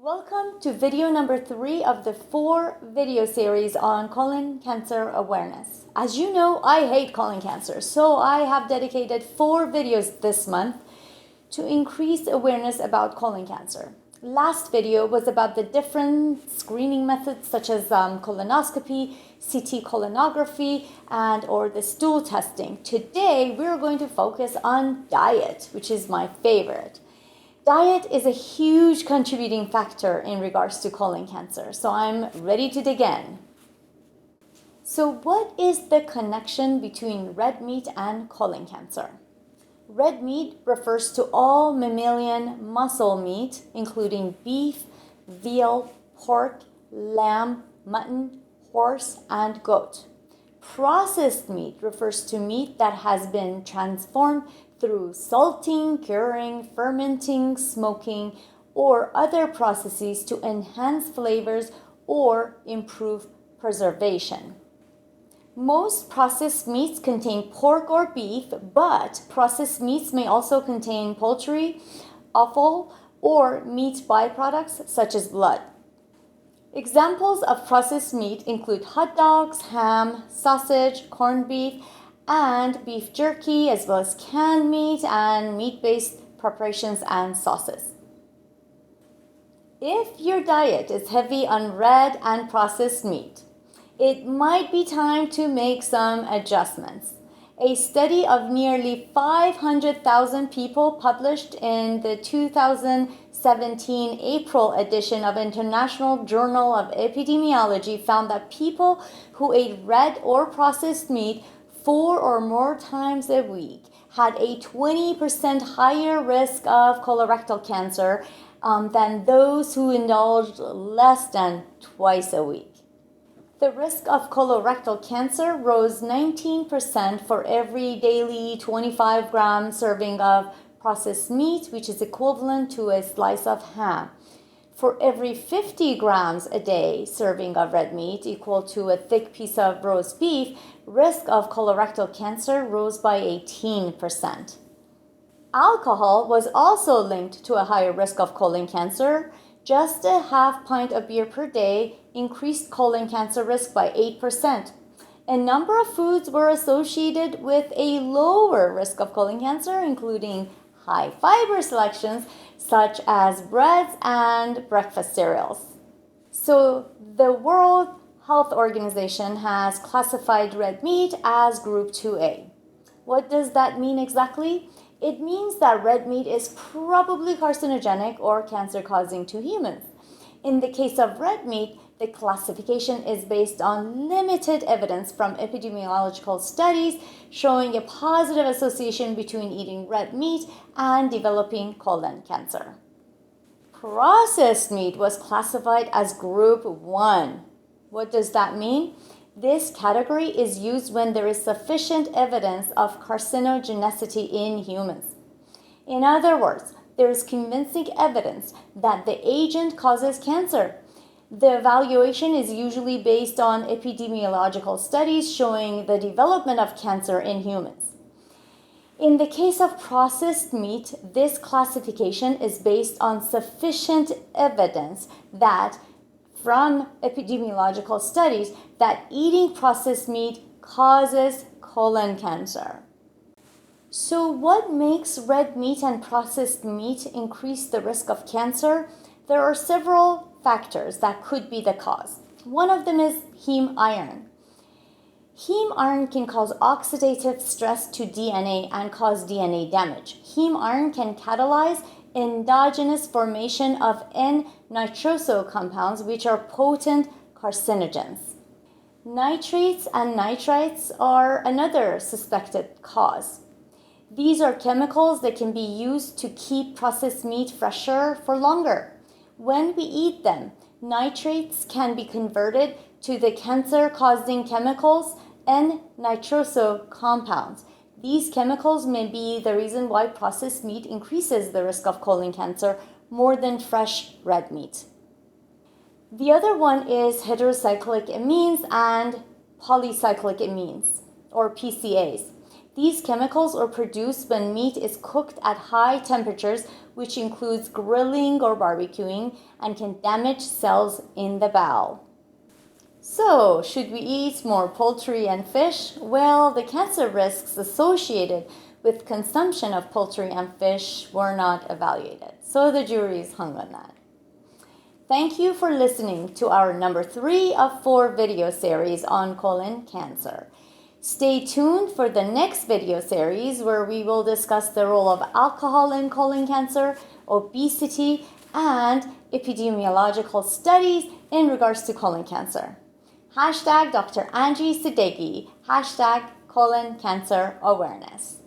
Welcome to video number 3 of the 4 video series on colon cancer awareness. As you know, I hate colon cancer, so I have dedicated 4 videos this month to increase awareness about colon cancer. Last video was about the different screening methods such as colonoscopy, CT colonography, and or the stool testing. Today, we're going to focus on diet, which is my favorite. Diet is a huge contributing factor in regards to colon cancer, so I'm ready to dig in. So what is the connection between red meat and colon cancer? Red meat refers to all mammalian muscle meat, including beef, veal, pork, lamb, mutton, horse, and goat. Processed meat refers to meat that has been transformed through salting, curing, fermenting, smoking, or other processes to enhance flavors or improve preservation. Most processed meats contain pork or beef, but processed meats may also contain poultry, offal, or meat byproducts such as blood. Examples of processed meat include hot dogs, ham, sausage, corned beef, and beef jerky, as well as canned meat and meat-based preparations and sauces. If your diet is heavy on red and processed meat, it might be time to make some adjustments. A study of nearly 500,000 people published in the 2017 April edition of International Journal of Epidemiology found that people who ate red or processed meat 4 or more times a week had a 20% higher risk of colorectal cancer than those who indulged less than twice a week. The risk of colorectal cancer rose 19% for every daily 25-gram serving of processed meat, which is equivalent to a slice of ham. For every 50 grams a day serving of red meat, equal to a thick piece of roast beef, risk of colorectal cancer rose by 18%. Alcohol was also linked to a higher risk of colon cancer. Just a half pint of beer per day increased colon cancer risk by 8%. A number of foods were associated with a lower risk of colon cancer, including high fiber selections such as breads and breakfast cereals. So the World Health Organization has classified red meat as group 2A. What does that mean exactly? It means that red meat is probably carcinogenic or cancer-causing to humans. In the case of red meat, the classification is based on limited evidence from epidemiological studies showing a positive association between eating red meat and developing colon cancer. Processed meat was classified as group 1. What does that mean? This category is used when there is sufficient evidence of carcinogenicity in humans. In other words, there is convincing evidence that the agent causes cancer. The evaluation is usually based on epidemiological studies showing the development of cancer in humans. In the case of processed meat, this classification is based on sufficient evidence that from epidemiological studies that eating processed meat causes colon cancer. So what makes red meat and processed meat increase the risk of cancer? There are several factors that could be the cause. One of them is heme iron. Heme iron can cause oxidative stress to DNA and cause DNA damage. Heme iron can catalyze endogenous formation of N-Nitroso compounds, which are potent carcinogens. Nitrates and nitrites are another suspected cause. These are chemicals that can be used to keep processed meat fresher for longer. When we eat them, nitrates can be converted to the cancer-causing chemicals N-Nitroso Compounds. These chemicals may be the reason why processed meat increases the risk of colon cancer more than fresh red meat. The other one is heterocyclic amines and polycyclic amines, or PCAs. These chemicals are produced when meat is cooked at high temperatures, which includes grilling or barbecuing, and can damage cells in the bowel. So, should we eat more poultry and fish? Well, the cancer risks associated with consumption of poultry and fish were not evaluated. So the jury is hung on that. Thank you for listening to our number 3 of 4 video series on colon cancer. Stay tuned for the next video series where we will discuss the role of alcohol in colon cancer, obesity, and epidemiological studies in regards to colon cancer. Hashtag Dr. Angie Sadeghi, hashtag colon cancer awareness.